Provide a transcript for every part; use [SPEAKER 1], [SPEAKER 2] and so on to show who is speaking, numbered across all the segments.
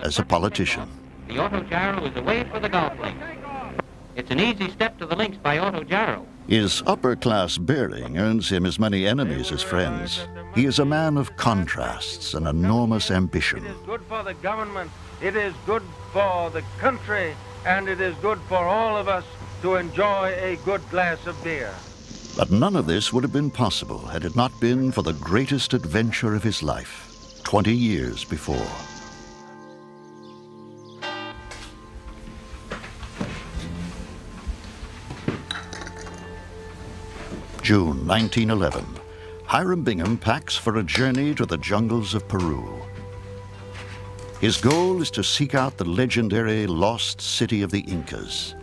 [SPEAKER 1] as a politician.
[SPEAKER 2] The auto gyro is away for the golf links. It's an easy step to the links by auto gyro.
[SPEAKER 1] His upper-class bearing earns him as many enemies as friends. He is a man of contrasts and enormous ambition.
[SPEAKER 3] It is good for the government, it is good for the country, and it is good for all of us to enjoy a good glass of beer.
[SPEAKER 1] But none of this would have been possible had it not been for the greatest adventure of his life, 20 years before. June 1911. Hiram Bingham packs for a journey to the jungles of Peru. His goal is to seek out the legendary lost city of the Incas.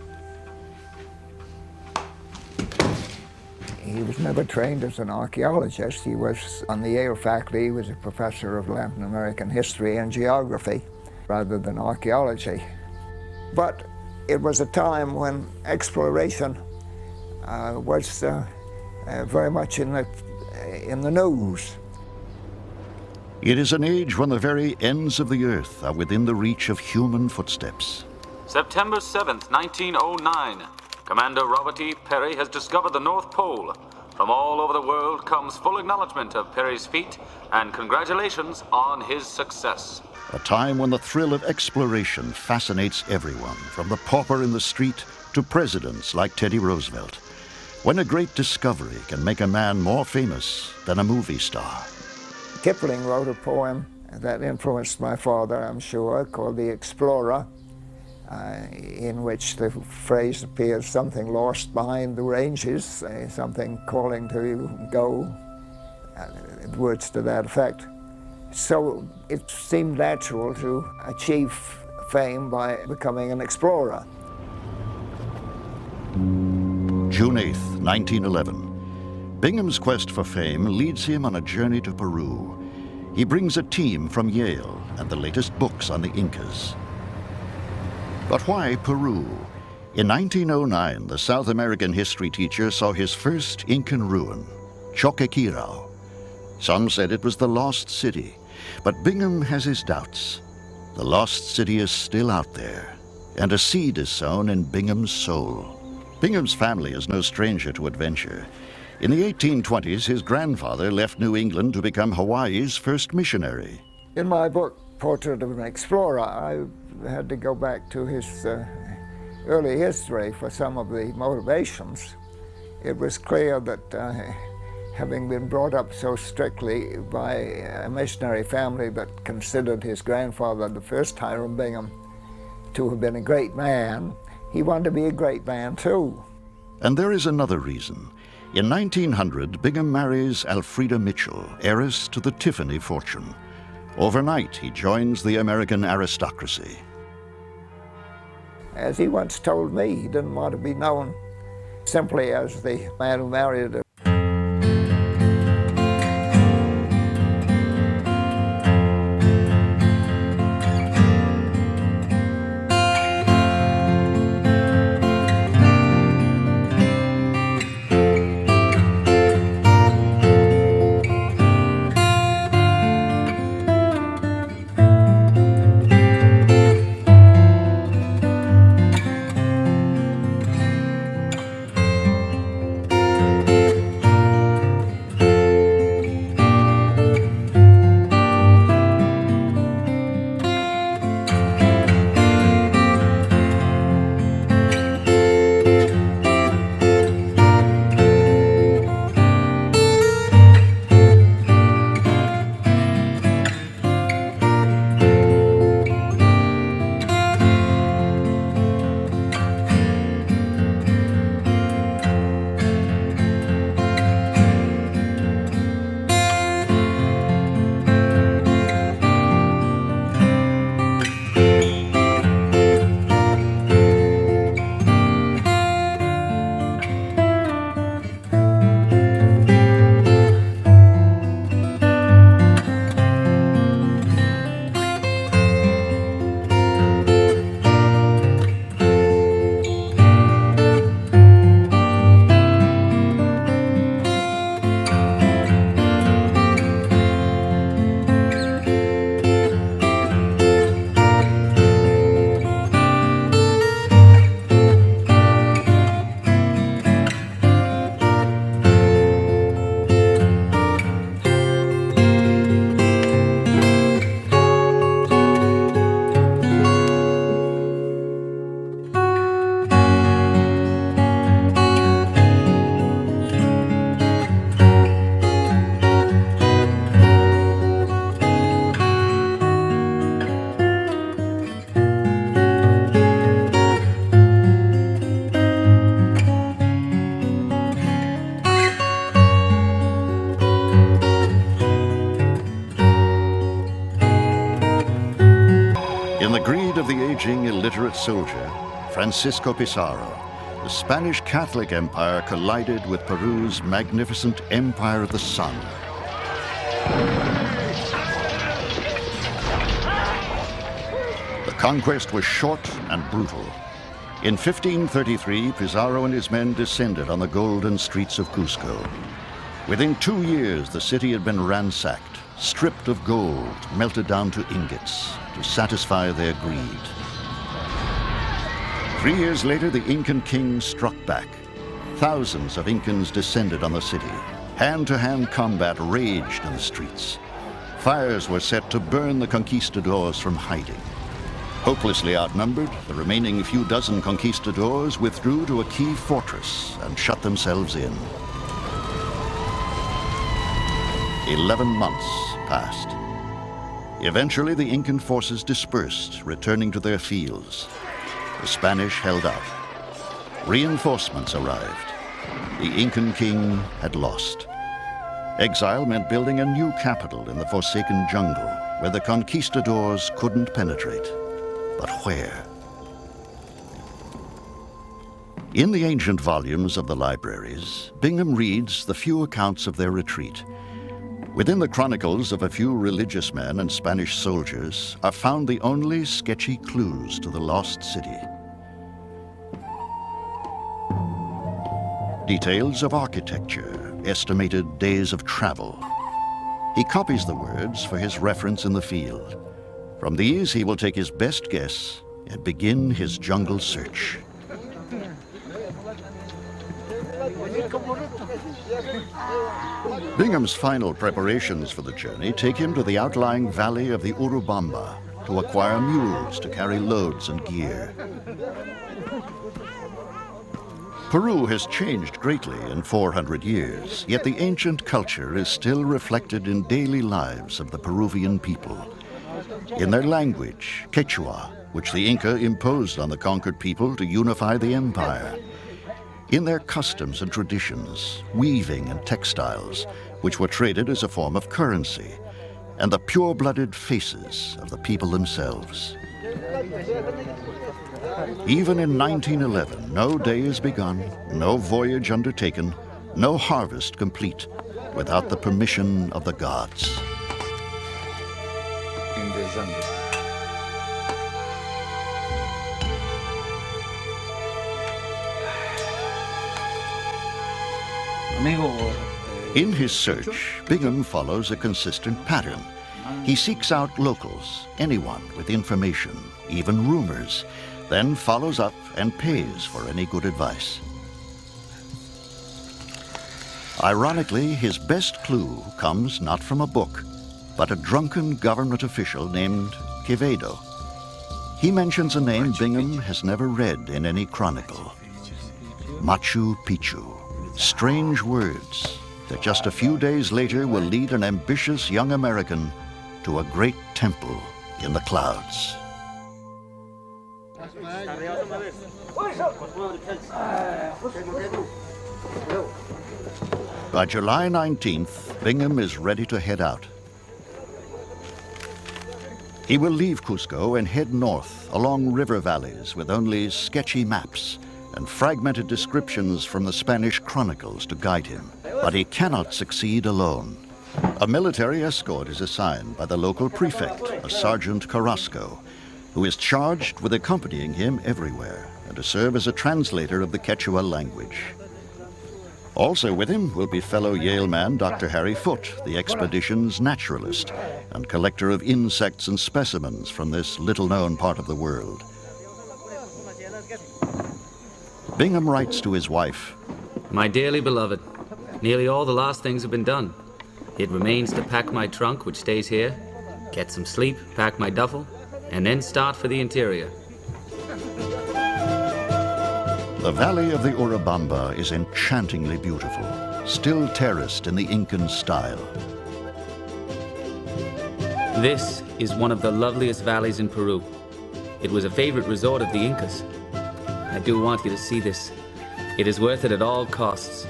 [SPEAKER 4] He was never trained as an archaeologist. He was on the Yale faculty. He was a professor of Latin American history and geography rather than archaeology. But it was a time when exploration was very much in the news.
[SPEAKER 1] It is an age when the very ends of the earth are within the reach of human footsteps.
[SPEAKER 5] September 7th, 1909. Commander Robert E. Peary has discovered the North Pole. From all over the world comes full acknowledgement of Peary's feat and congratulations on his success.
[SPEAKER 1] A time when the thrill of exploration fascinates everyone, from the pauper in the street to presidents like Teddy Roosevelt. When a great discovery can make a man more famous than a movie star.
[SPEAKER 4] Kipling wrote a poem that influenced my father, I'm sure, called The Explorer, in which the phrase appears, something lost behind the ranges, something calling to you, go, words to that effect. So it seemed natural to achieve fame by becoming an explorer.
[SPEAKER 1] June 8th, 1911. Bingham's quest for fame leads him on a journey to Peru. He brings a team from Yale and the latest books on the Incas. But why Peru? In 1909, the South American history teacher saw his first Incan ruin, Choqquequirao. Some said it was the lost city, but Bingham has his doubts. The lost city is still out there, and a seed is sown in Bingham's soul. Bingham's family is no stranger to adventure. In the 1820s, his grandfather left New England to become Hawaii's first missionary.
[SPEAKER 4] In my book, Portrait of an Explorer, I had to go back to his early history for some of the motivations. It was clear that having been brought up so strictly by a missionary family that considered his grandfather, the first Hiram Bingham, to have been a great man, he wanted to be a great man too.
[SPEAKER 1] And there is another reason. In 1900, Bingham marries Elfrida Mitchell, heiress to the Tiffany fortune. Overnight, he joins the American aristocracy.
[SPEAKER 4] As he once told me, he didn't want to be known simply as the man who married a
[SPEAKER 1] Francisco Pizarro, the Spanish Catholic Empire collided with Peru's magnificent Empire of the Sun. The conquest was short and brutal. In 1533, Pizarro and his men descended on the golden streets of Cusco. Within 2 years, the city had been ransacked, stripped of gold, melted down to ingots to satisfy their greed. 3 years later, the Incan king struck back. Thousands of Incans descended on the city. Hand-to-hand combat raged in the streets. Fires were set to burn the conquistadors from hiding. Hopelessly outnumbered, the remaining few dozen conquistadors withdrew to a key fortress and shut themselves in. 11 months passed. Eventually, the Incan forces dispersed, returning to their fields. The Spanish held out. Reinforcements arrived. The Incan king had lost. Exile meant building a new capital in the forsaken jungle where the conquistadors couldn't penetrate. But where? In the ancient volumes of the libraries, Bingham reads the few accounts of their retreat. Within the chronicles of a few religious men and Spanish soldiers are found the only sketchy clues to the lost city. Details of architecture, estimated days of travel. He copies the words for his reference in the field. From these, he will take his best guess and begin his jungle search. Bingham's final preparations for the journey take him to the outlying valley of the Urubamba to acquire mules to carry loads and gear. Peru has changed greatly in 400 years, yet the ancient culture is still reflected in daily lives of the Peruvian people. In their language, Quechua, which the Inca imposed on the conquered people to unify the empire. In their customs and traditions, weaving and textiles, which were traded as a form of currency, and the pure-blooded faces of the people themselves. Even in 1911, no day is begun, no voyage undertaken, no harvest complete without the permission of the gods.
[SPEAKER 4] In the jungle.
[SPEAKER 1] In his search, Bingham follows a consistent pattern. He seeks out locals, anyone with information, even rumors, then follows up and pays for any good advice. Ironically, his best clue comes not from a book, but a drunken government official named Quevedo. He mentions a name Bingham has never read in any chronicle. Machu Picchu. Strange words that just a few days later will lead an ambitious young American to a great temple in the clouds. By July 19th, Bingham is ready to head out. He will leave Cusco and head north along river valleys with only sketchy maps and fragmented descriptions from the Spanish chronicles to guide him. But he cannot succeed alone. A military escort is assigned by the local prefect, a Sergeant Carrasco, who is charged with accompanying him everywhere and to serve as a translator of the Quechua language. Also with him will be fellow Yale man Dr. Harry Foote, the expedition's naturalist and collector of insects and specimens from this little-known part of the world. Bingham writes to his wife,
[SPEAKER 5] My dearly beloved, nearly all the last things have been done. It remains to pack my trunk, which stays here, get some sleep, pack my duffel, and then start for the interior.
[SPEAKER 1] The valley of the Urubamba is enchantingly beautiful, still terraced in the Incan style.
[SPEAKER 5] This is one of the loveliest valleys in Peru. It was a favorite resort of the Incas. I do want you to see this. It is worth it at all costs.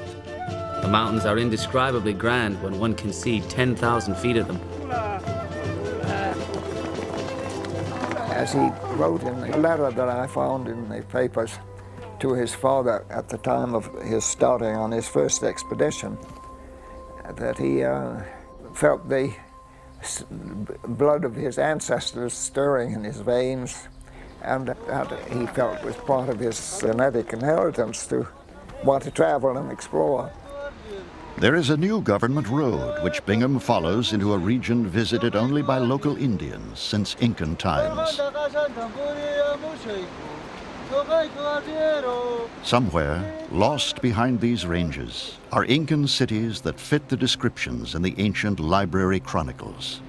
[SPEAKER 5] The mountains are indescribably grand when one can see 10,000 feet of them.
[SPEAKER 4] as he wrote in the letter that I found in the papers to his father at the time of his starting on his first expedition, that he felt the blood of his ancestors stirring in his veins, and that he felt was part of his genetic inheritance to want to travel and explore.
[SPEAKER 1] There is a new government road which Bingham follows into a region visited only by local Indians since Incan times. Somewhere, lost behind these ranges, are Incan cities that fit the descriptions in the ancient library chronicles.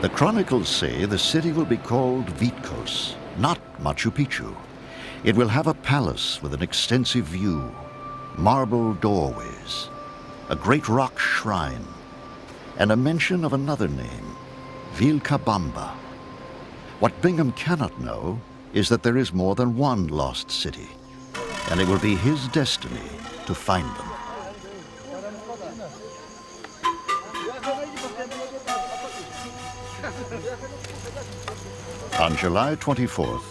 [SPEAKER 1] The chronicles say the city will be called Vitkos, not Machu Picchu. It will have a palace with an extensive view, marble doorways, a great rock shrine, and a mention of another name, Vilcabamba. What Bingham cannot know is that there is more than one lost city, and it will be his destiny to find them. On July 24th,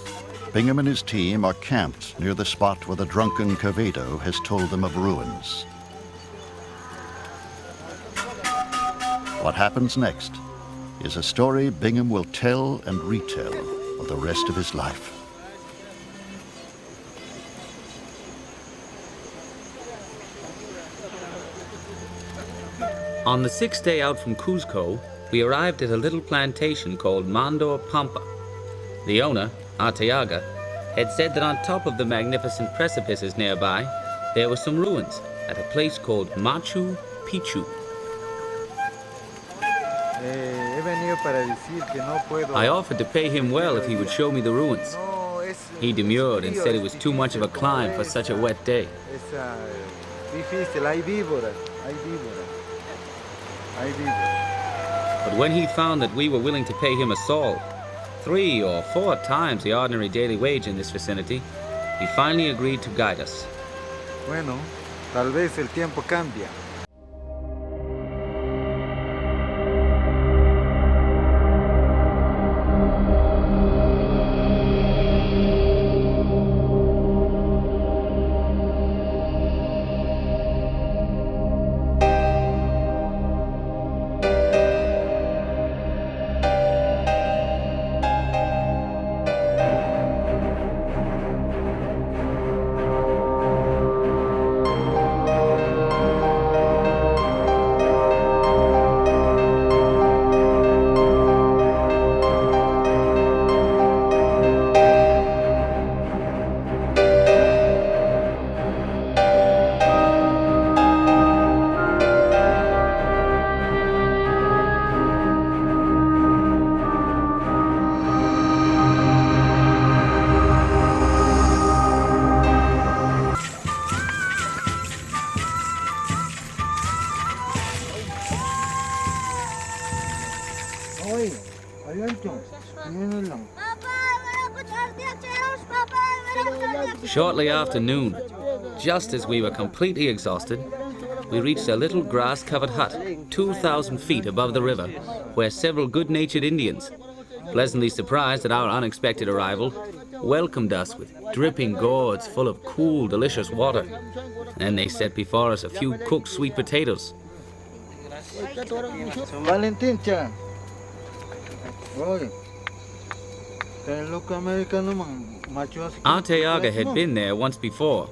[SPEAKER 1] Bingham and his team are camped near the spot where the drunken Quevedo has told them of ruins. What happens next is a story Bingham will tell and retell for the rest of his life.
[SPEAKER 5] On the sixth day out from Cuzco, we arrived at a little plantation called Mandor Pampa. The owner, Arteaga, had said that on top of the magnificent precipices nearby, there were some ruins at a place called Machu Picchu. I offered to pay him well if he would show me the ruins. He demurred and said it was too much of a climb for such a wet day. But when he found that we were willing to pay him a sol, 3 or 4 times the ordinary daily wage in this vicinity, he finally agreed to guide us.
[SPEAKER 6] Bueno, tal vez el tiempo cambia.
[SPEAKER 5] Shortly after noon, just as we were completely exhausted, we reached a little grass-covered hut 2,000 feet above the river, where several good-natured Indians, pleasantly surprised at our unexpected arrival, welcomed us with dripping gourds full of cool, delicious water. Then they set before us a few cooked sweet potatoes.
[SPEAKER 6] Valentin Chan.
[SPEAKER 5] Arteaga had been there once before.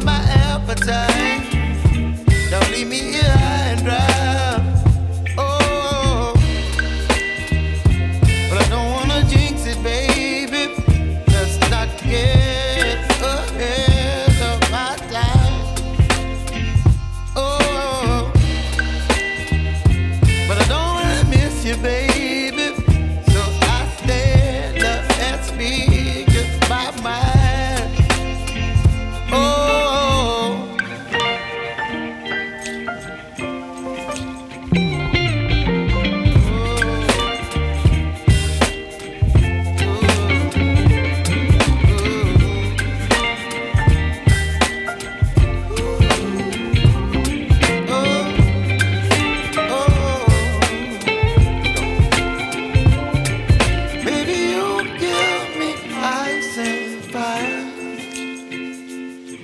[SPEAKER 7] up my appetite. Don't leave me here high and dry. Oh, but I don't wanna jinx it, baby. Let's not get ahead of my time. Oh, but I don't wanna miss you, baby. So I stand up and speak just my mind. Oh.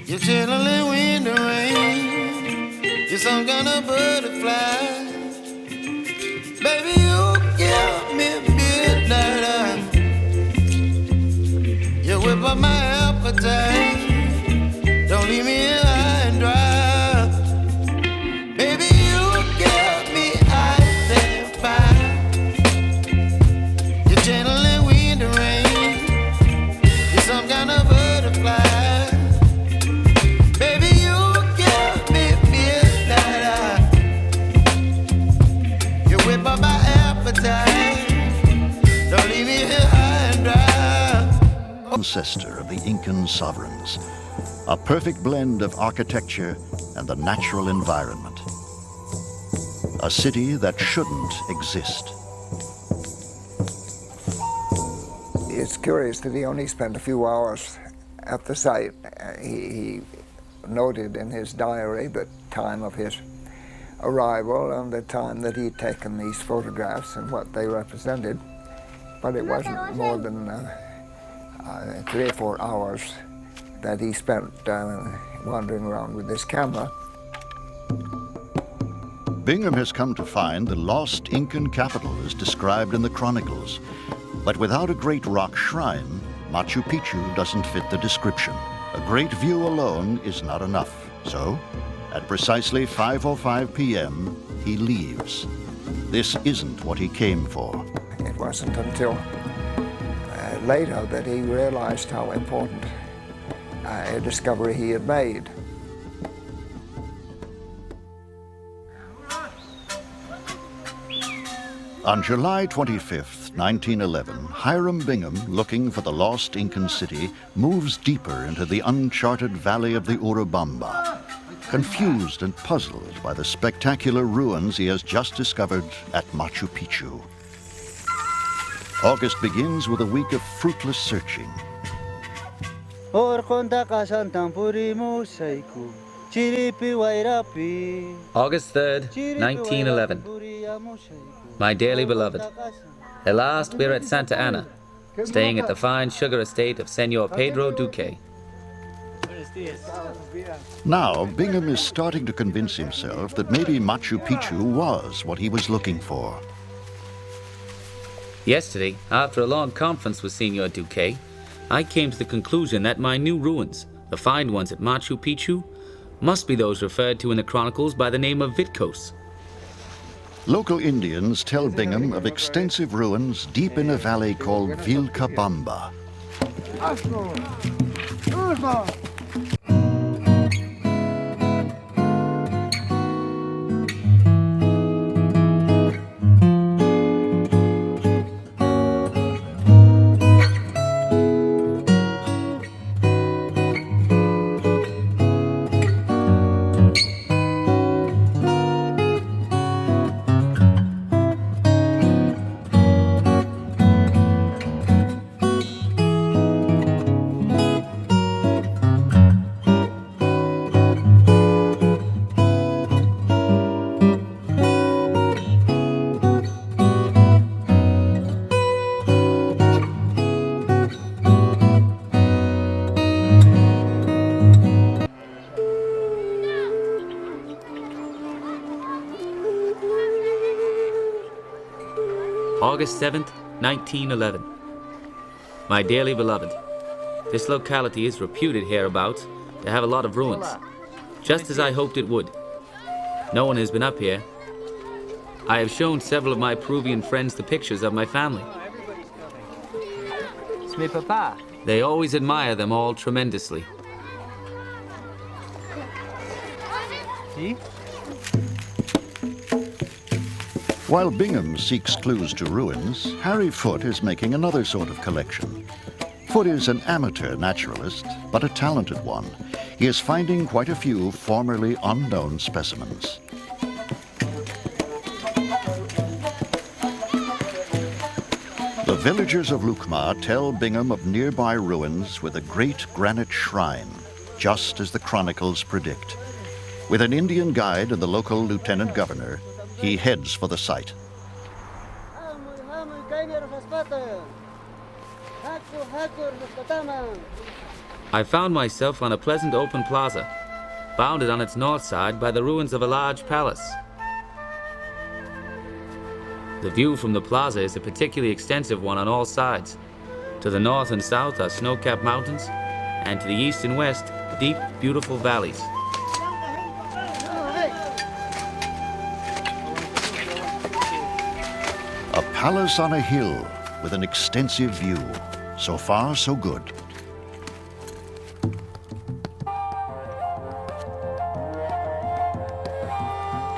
[SPEAKER 7] You're chilling in the rain. You're some kind of butterfly. Baby, you give me midnight. You whip up my appetite. Don't leave me here high and dry. Baby, you give me ice and fire. You're channeling wind and rain. You're some kind of butterfly.
[SPEAKER 1] Ancestor of the Incan sovereigns, a perfect blend of architecture and the natural environment. A city that shouldn't exist.
[SPEAKER 4] It's curious that he only spent a few hours at the site. He noted in his diary the time of his arrival and the time that he'd taken these photographs and what they represented, but it wasn't more than 3 or 4 hours that he spent wandering around with this camera.
[SPEAKER 1] Bingham has come to find the lost Incan capital as described in the chronicles, but without a great rock shrine, Machu Picchu doesn't fit the description. A great view alone is not enough, so at precisely 5:05 p.m., he leaves. This isn't what he came for.
[SPEAKER 4] It wasn't until later that he realized how important a discovery he had made.
[SPEAKER 1] On July 25th, 1911, Hiram Bingham, looking for the lost Incan city, moves deeper into the uncharted valley of the Urubamba, confused and puzzled by the spectacular ruins he has just discovered at Machu Picchu. August begins with a week of fruitless searching.
[SPEAKER 5] August 3rd, 1911. My dearly beloved, at last we're at Santa Ana, staying at the fine sugar estate of Senor Pedro Duque.
[SPEAKER 1] Now, Bingham is starting to convince himself that maybe Machu Picchu was what he was looking for.
[SPEAKER 5] Yesterday, after a long conference with Senor Duque, I came to the conclusion that my new ruins, the fine ones at Machu Picchu, must be those referred to in the chronicles by the name of Vitkos.
[SPEAKER 1] Local Indians tell Bingham of extensive ruins deep in a valley called Vilcabamba.
[SPEAKER 5] August 7th, 1911. My dearly beloved, this locality is reputed hereabouts to have a lot of ruins, just as I hoped it would. No one has been up here. I have shown several of my Peruvian friends the pictures of my family.
[SPEAKER 8] C'est mes papas.
[SPEAKER 5] They always admire them all tremendously.
[SPEAKER 8] See?
[SPEAKER 1] While Bingham seeks clues to ruins, Harry Foote is making another sort of collection. Foote is an amateur naturalist, but a talented one. He is finding quite a few formerly unknown specimens. The villagers of Lucma tell Bingham of nearby ruins with a great granite shrine, just as the chronicles predict. With an Indian guide and the local lieutenant governor, he heads for the site.
[SPEAKER 5] I found myself on a pleasant open plaza, bounded on its north side by the ruins of a large palace. The view from the plaza is a particularly extensive one on all sides. To the north and south are snow-capped mountains, and to the east and west, deep, beautiful valleys.
[SPEAKER 1] A palace on a hill with an extensive view. So far, so good.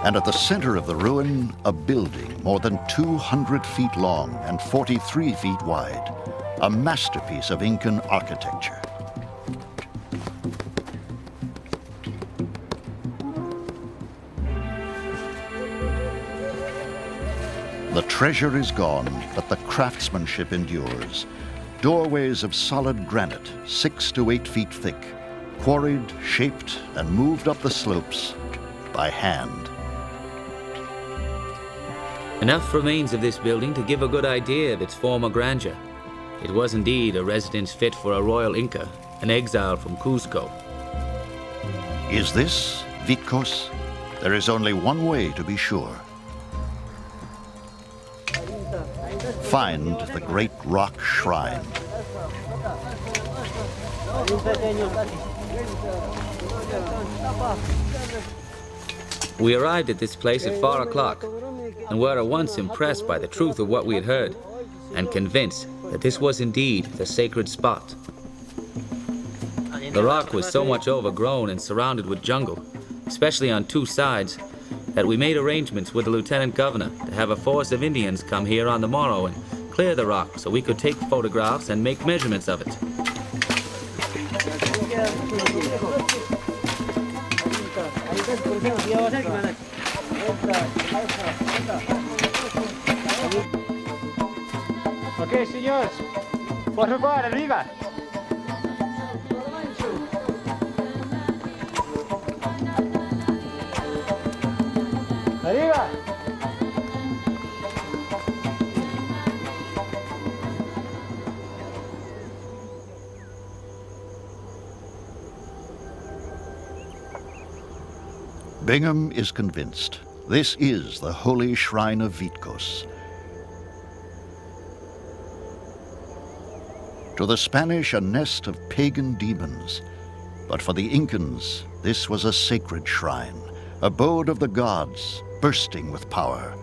[SPEAKER 1] And at the center of the ruin, a building more than 200 feet long and 43 feet wide. A masterpiece of Incan architecture. The treasure is gone, but the craftsmanship endures. Doorways of solid granite, 6 to 8 feet thick, quarried, shaped, and moved up the slopes by hand.
[SPEAKER 5] Enough remains of this building to give a good idea of its former grandeur. It was indeed a residence fit for a royal Inca, an exile from Cuzco.
[SPEAKER 1] Is this Vitcos? There is only one way to be sure. Find the great rock shrine.
[SPEAKER 5] We arrived at this place at 4 o'clock and were at once impressed by the truth of what we had heard and convinced that this was indeed the sacred spot. The rock was so much overgrown and surrounded with jungle, especially on 2 sides, that we made arrangements with the lieutenant governor to have a force of Indians come here on the morrow and clear the rock so we could take photographs and make measurements of it.
[SPEAKER 8] Ok, senhores. Por favor, arriba. Arriba.
[SPEAKER 1] Bingham is convinced. This is the holy shrine of Vitcos. To the Spanish, a nest of pagan demons. But for the Incans, this was a sacred shrine, abode of the gods, bursting with power.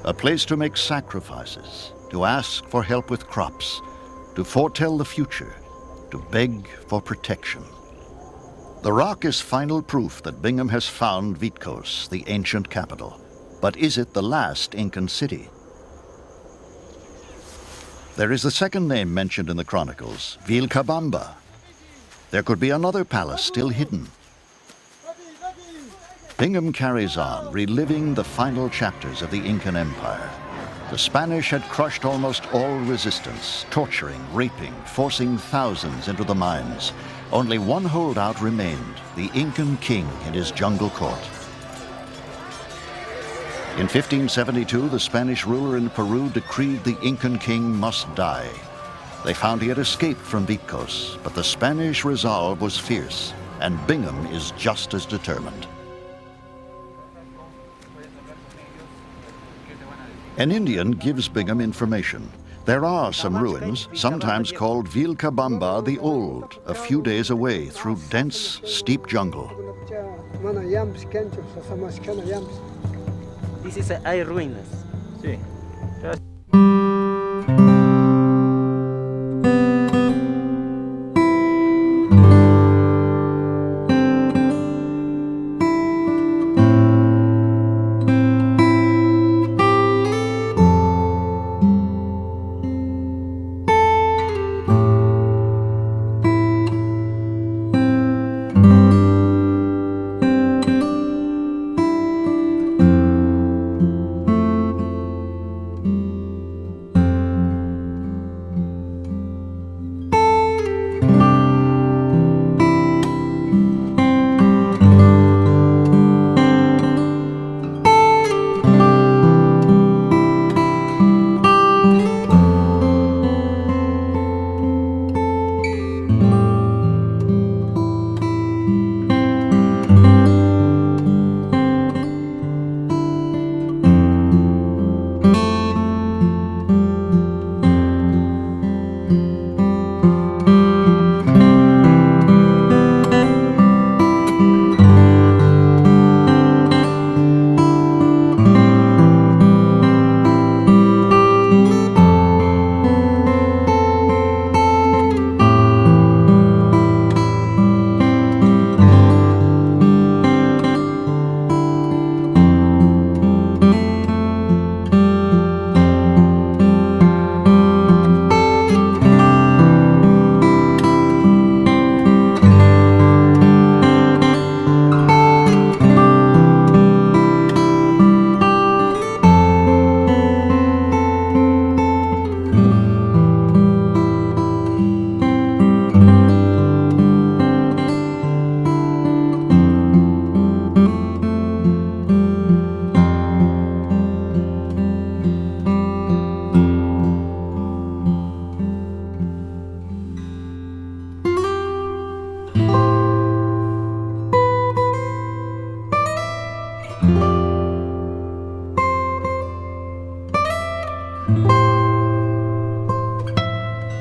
[SPEAKER 1] A place to make sacrifices, to ask for help with crops, to foretell the future, to beg for protection. The rock is final proof that Bingham has found Vitcos, the ancient capital. But is it the last Incan city? There is the second name mentioned in the chronicles, Vilcabamba. There could be another palace still hidden. Bingham carries on, reliving the final chapters of the Incan Empire. The Spanish had crushed almost all resistance, torturing, raping, forcing thousands into the mines. Only one holdout remained, the Incan king in his jungle court. In 1572, the Spanish ruler in Peru decreed the Incan king must die. They found he had escaped from Vitcos, but the Spanish resolve was fierce, and Bingham is just as determined. An Indian gives Bingham information. There are some ruins, sometimes called Vilcabamba the Old, a few days away through dense, steep jungle.
[SPEAKER 8] This is hay ruinas. Sí.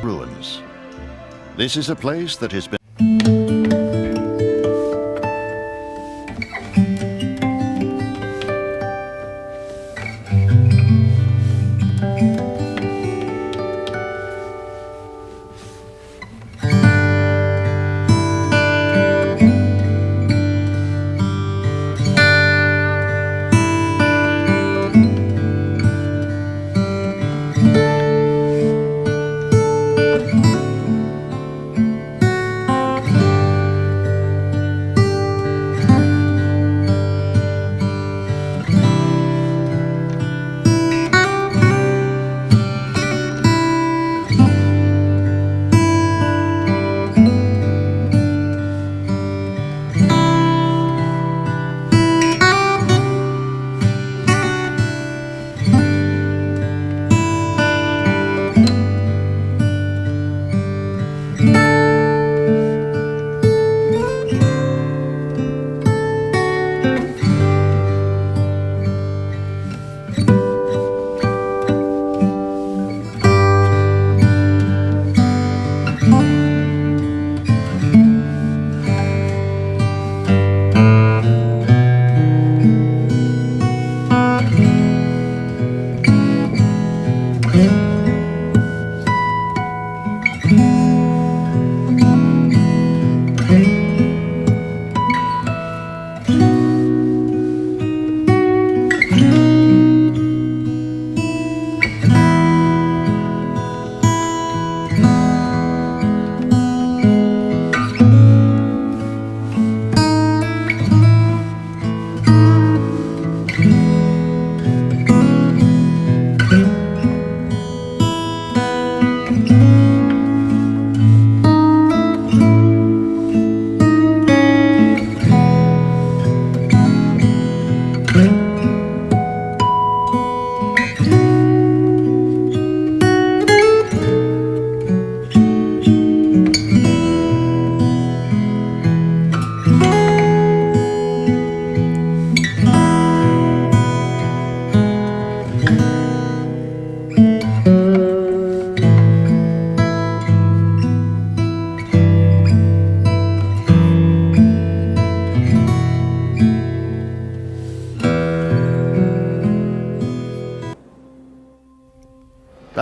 [SPEAKER 1] Ruins. This is a place that has been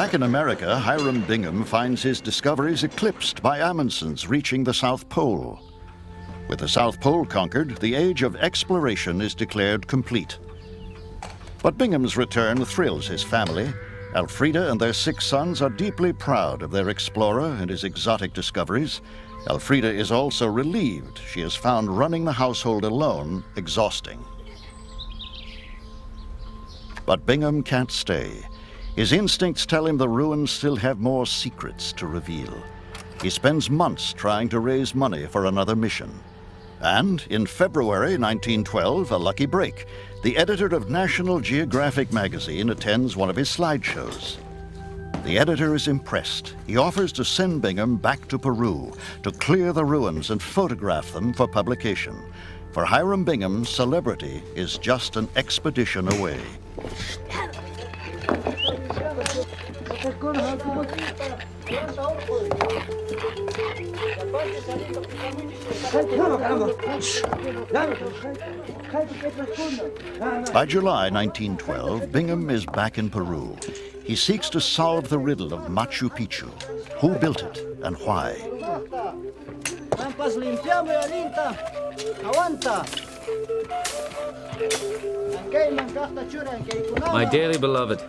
[SPEAKER 1] Back in America, Hiram Bingham finds his discoveries eclipsed by Amundsen's reaching the South Pole. With the South Pole conquered, the age of exploration is declared complete. But Bingham's return thrills his family. Elfrida and their 6 sons are deeply proud of their explorer and his exotic discoveries. Elfrida is also relieved she has found running the household alone exhausting. But Bingham can't stay. His instincts tell him the ruins still have more secrets to reveal. He spends months trying to raise money for another mission. And in February 1912, a lucky break. The editor of National Geographic magazine attends one of his slideshows. The editor is impressed. He offers to send Bingham back to Peru to clear the ruins and photograph them for publication. For Hiram Bingham, celebrity is just an expedition away. By July 1912, Bingham is back in Peru. He seeks to solve the riddle of Machu Picchu. Who built it and why?
[SPEAKER 5] My dearly beloved,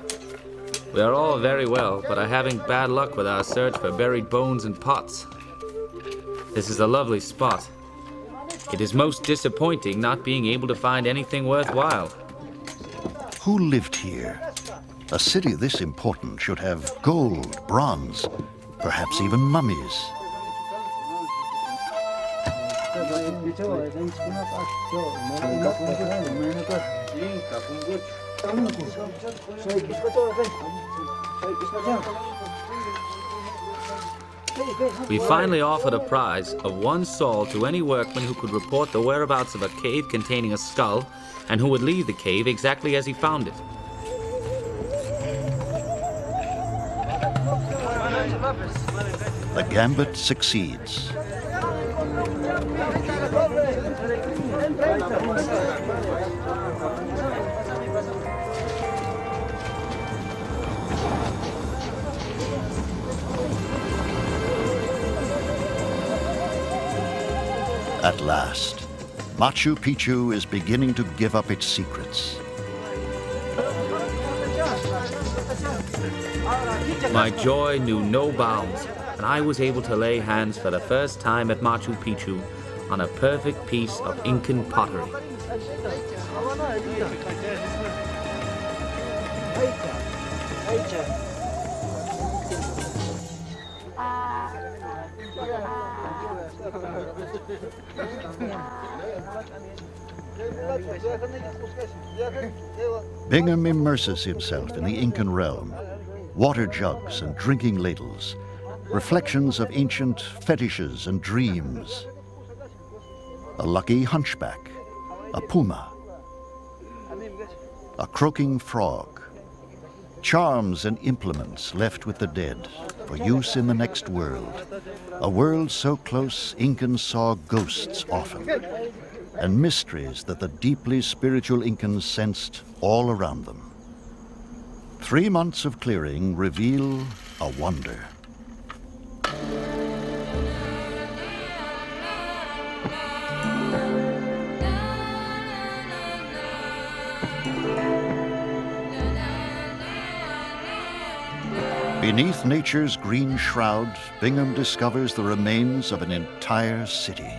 [SPEAKER 5] we are all very well, but are having bad luck with our search for buried bones and pots. This is a lovely spot. It is most disappointing not being able to find anything worthwhile.
[SPEAKER 1] Who lived here? A city this important should have gold, bronze, perhaps even mummies.
[SPEAKER 5] We finally offered a prize of 1 sol to any workman who could report the whereabouts of a cave containing a skull and who would leave the cave exactly as he found it.
[SPEAKER 1] The gambit succeeds. At last, Machu Picchu is beginning to give up its secrets.
[SPEAKER 5] My joy knew no bounds, and I was able to lay hands for the first time at Machu Picchu on a perfect piece of Incan pottery.
[SPEAKER 1] Bingham immerses himself in the Incan realm. Water jugs and drinking ladles, reflections of ancient fetishes and dreams. A lucky hunchback, a puma, a croaking frog, charms and implements left with the dead for use in the next world, a world so close Incans saw ghosts often, and mysteries that the deeply spiritual Incans sensed all around them. 3 months of clearing reveal a wonder. Beneath nature's green shroud, Bingham discovers the remains of an entire city.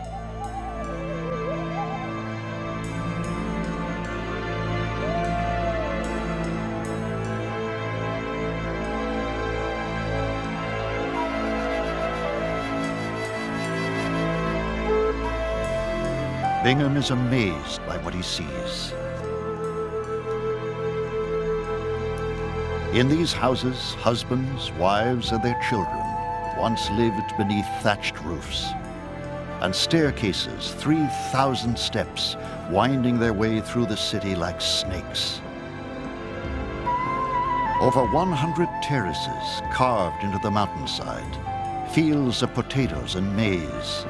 [SPEAKER 1] Bingham is amazed by what he sees. In these houses, husbands, wives, and their children once lived beneath thatched roofs, and staircases, 3,000 steps, winding their way through the city like snakes. Over 100 terraces carved into the mountainside, fields of potatoes and maize.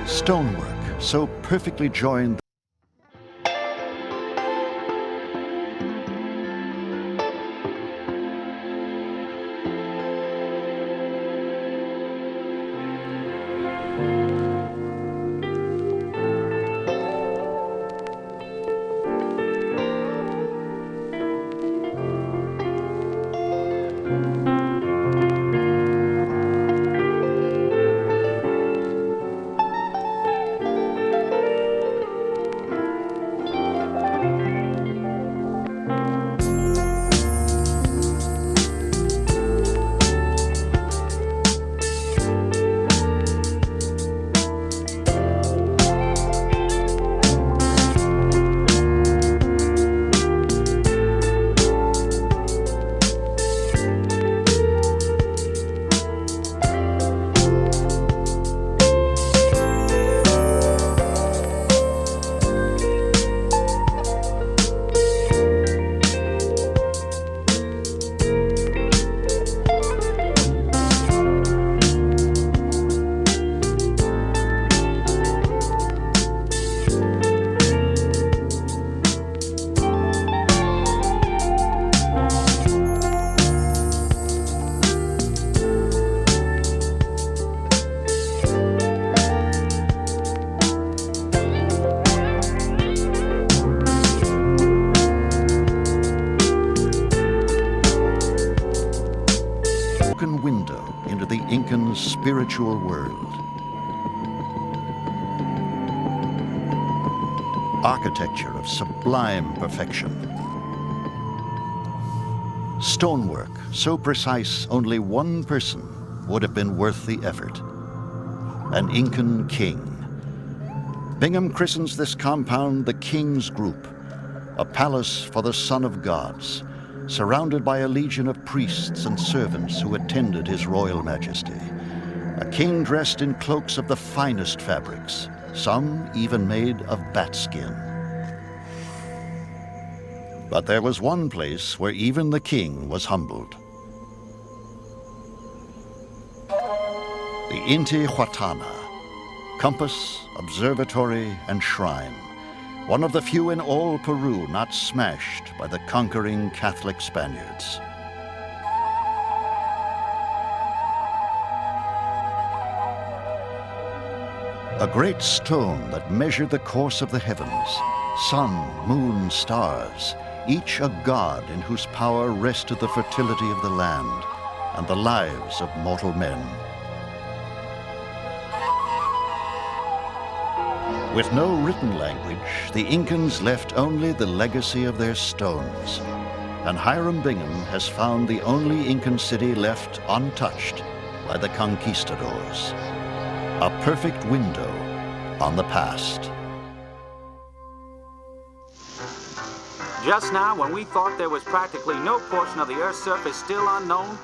[SPEAKER 1] Stonework so perfectly joined broken window into the Incan spiritual world. Architecture of sublime perfection. Stonework so precise only one person would have been worth the effort. An Incan king. Bingham christens this compound the King's Group, a palace for the Son of Gods, surrounded by a legion of priests and servants who attended his royal majesty. A king dressed in cloaks of the finest fabrics, some even made of bat skin. But there was one place where even the king was humbled. The Intihuatana, compass, observatory, and shrine. One of the few in all Peru not smashed by the conquering Catholic Spaniards. A great stone that measured the course of the heavens, sun, moon, stars, each a god in whose power rested the fertility of the land and the lives of mortal men. With no written language, the Incans left only the legacy of their stones, and Hiram Bingham has found the only Incan city left untouched by the conquistadors. A perfect window on the past.
[SPEAKER 5] Just now, when we thought there was practically no portion of the Earth's surface still unknown,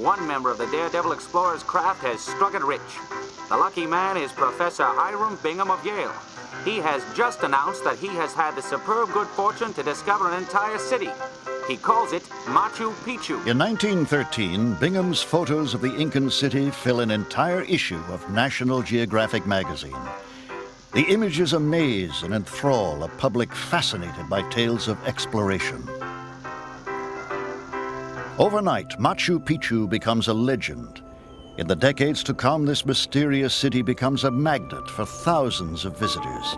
[SPEAKER 5] one member of the Daredevil Explorer's craft has struck it rich. The lucky man is Professor Hiram Bingham of Yale. He has just announced that he has had the superb good fortune to discover an entire city. He calls it Machu Picchu.
[SPEAKER 1] In 1913, Bingham's photos of the Incan city fill an entire issue of National Geographic magazine. The images amaze and enthrall a public fascinated by tales of exploration. Overnight, Machu Picchu becomes a legend. In the decades to come, this mysterious city becomes a magnet for thousands of visitors.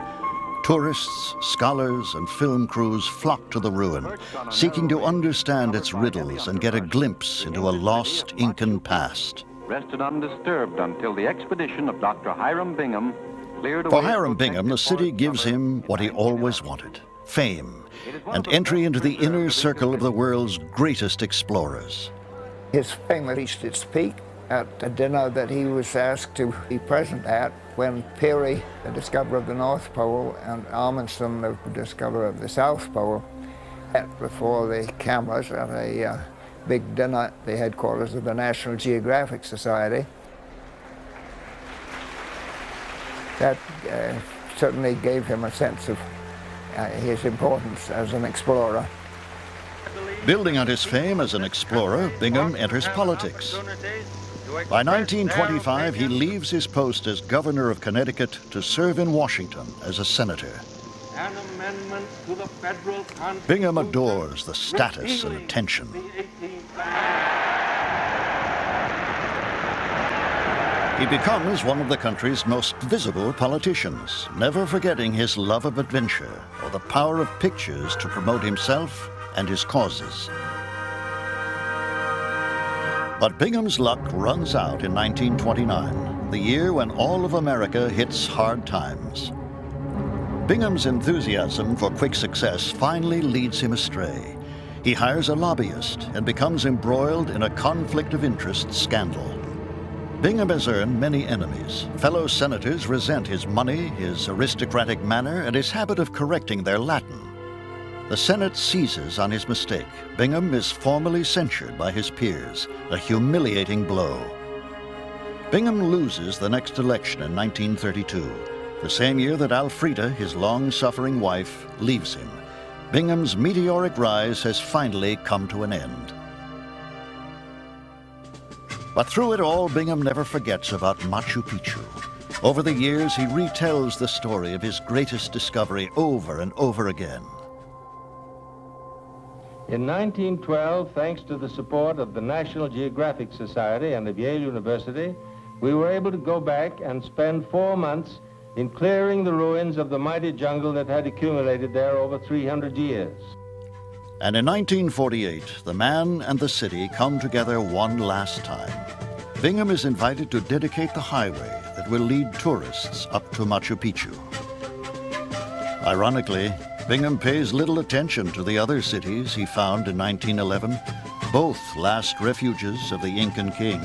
[SPEAKER 1] Tourists, scholars, and film crews flock to the ruin, seeking to understand its riddles and get a glimpse into a lost Incan past.
[SPEAKER 9] Rested undisturbed until the expedition of Dr. Hiram Bingham cleared away.
[SPEAKER 1] For Hiram Bingham, the city gives him what he always wanted: fame and entry into the inner circle of the world's greatest explorers.
[SPEAKER 4] His fame reached its peak at a dinner that he was asked to be present at when Peary, the discoverer of the North Pole, and Amundsen, the discoverer of the South Pole, met before the cameras at a big dinner at the headquarters of the National Geographic Society. That certainly gave him a sense of his importance as an explorer.
[SPEAKER 1] Building on his fame as an explorer, Bingham enters politics. By 1925, he leaves his post as governor of Connecticut to serve in Washington as a senator.
[SPEAKER 3] An amendment to the federal Constitution.
[SPEAKER 1] Bingham adores the status and attention. He becomes one of the country's most visible politicians, never forgetting his love of adventure or the power of pictures to promote himself and his causes. But Bingham's luck runs out in 1929, the year when all of America hits hard times. Bingham's enthusiasm for quick success finally leads him astray. He hires a lobbyist and becomes embroiled in a conflict of interest scandal. Bingham has earned many enemies. Fellow senators resent his money, his aristocratic manner, and his habit of correcting their Latin. The Senate seizes on his mistake. Bingham is formally censured by his peers, a humiliating blow. Bingham loses the next election in 1932, the same year that Alfreda, his long-suffering wife, leaves him. Bingham's meteoric rise has finally come to an end. But through it all, Bingham never forgets about Machu Picchu. Over the years, he retells the story of his greatest discovery over and over again.
[SPEAKER 3] In 1912, thanks to the support of the National Geographic Society and of Yale University, we were able to go back and spend 4 months in clearing the ruins of the mighty jungle that had accumulated there over 300 years.
[SPEAKER 1] And in 1948, the man and the city come together one last time. Bingham is invited to dedicate the highway that will lead tourists up to Machu Picchu. Ironically, Bingham pays little attention to the other cities he found in 1911, both last refuges of the Incan king.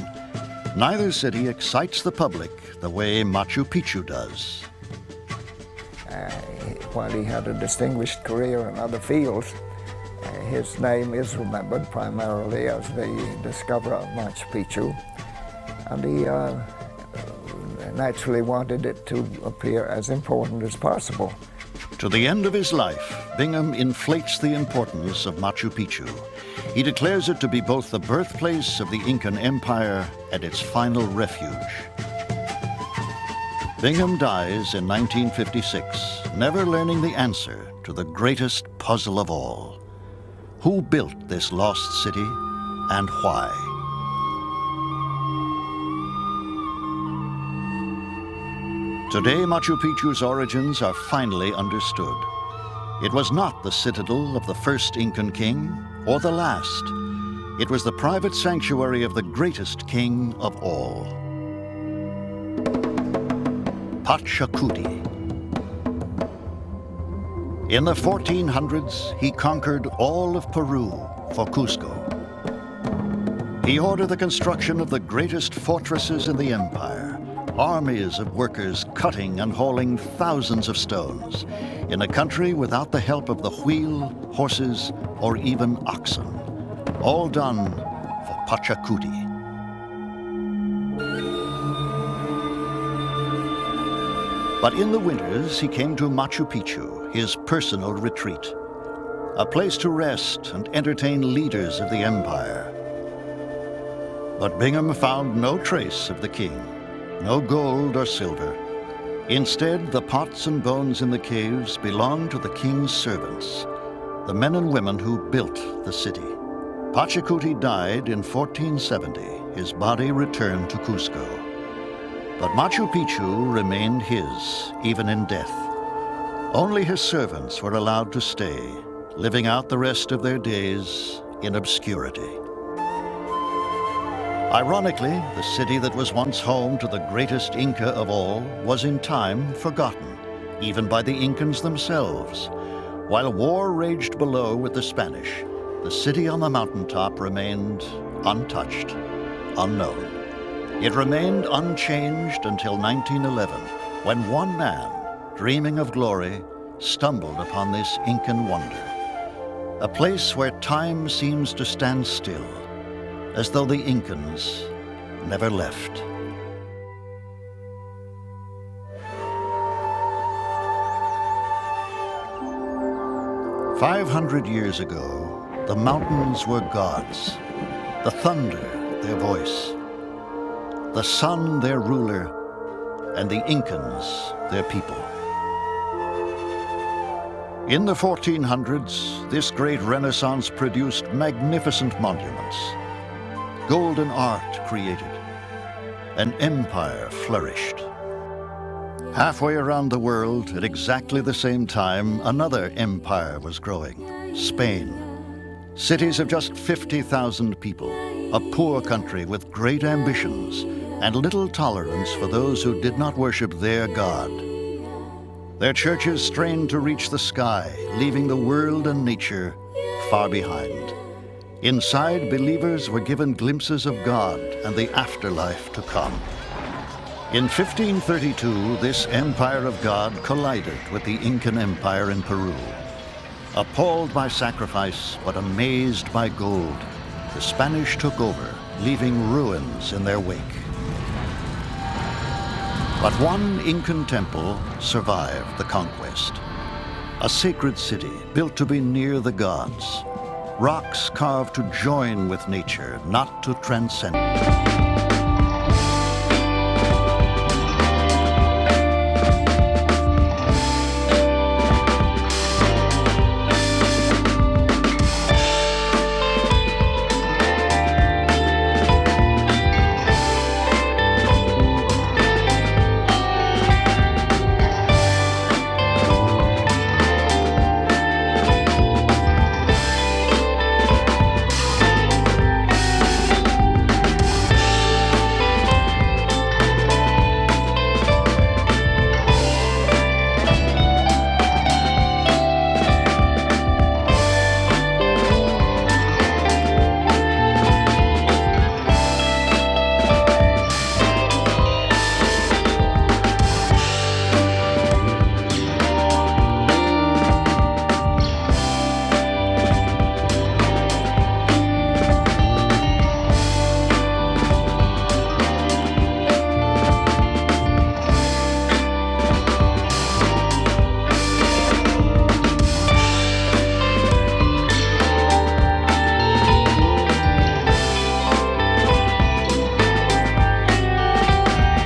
[SPEAKER 1] Neither city excites the public the way Machu Picchu does.
[SPEAKER 4] While he had a distinguished career in other fields, his name is remembered primarily as the discoverer of Machu Picchu, and he naturally wanted it to appear as important as possible.
[SPEAKER 1] To the end of his life, Bingham inflates the importance of Machu Picchu. He declares it to be both the birthplace of the Incan Empire and its final refuge. Bingham dies in 1956, never learning the answer to the greatest puzzle of all. Who built this lost city and why? Today, Machu Picchu's origins are finally understood. It was not the citadel of the first Incan king or the last. It was the private sanctuary of the greatest king of all. Pachacuti. In the 1400s, he conquered all of Peru for Cusco. He ordered the construction of the greatest fortresses in the empire, armies of workers cutting and hauling thousands of stones in a country without the help of the wheel, horses, or even oxen. All done for Pachacuti. But in the winters, he came to Machu Picchu, his personal retreat, a place to rest and entertain leaders of the empire. But Bingham found no trace of the king, no gold or silver. Instead, the pots and bones in the caves belonged to the king's servants, the men and women who built the city. Pachacuti died in 1470. His body returned to Cusco. But Machu Picchu remained his, even in death. Only his servants were allowed to stay, living out the rest of their days in obscurity. Ironically, the city that was once home to the greatest Inca of all was in time forgotten, even by the Incans themselves. While war raged below with the Spanish, the city on the mountaintop remained untouched, unknown. It remained unchanged until 1911, when one man, dreaming of glory, stumbled upon this Incan wonder. A place where time seems to stand still, as though the Incans never left. "500 years ago, the mountains were gods, the thunder their voice, the sun their ruler, and the Incans their people. In the 1400s, this great Renaissance produced magnificent monuments. Golden art created. An empire flourished. Halfway around the world, at exactly the same time, another empire was growing, Spain. Cities of just 50,000 people, a poor country with great ambitions and little tolerance for those who did not worship their God. Their churches strained to reach the sky, leaving the world and nature far behind. Inside, believers were given glimpses of God and the afterlife to come. In 1532, this empire of God collided with the Incan Empire in Peru. Appalled by sacrifice, but amazed by gold, the Spanish took over, leaving ruins in their wake. But one Incan temple survived the conquest. A sacred city built to be near the gods. Rocks carved to join with nature, not to transcend.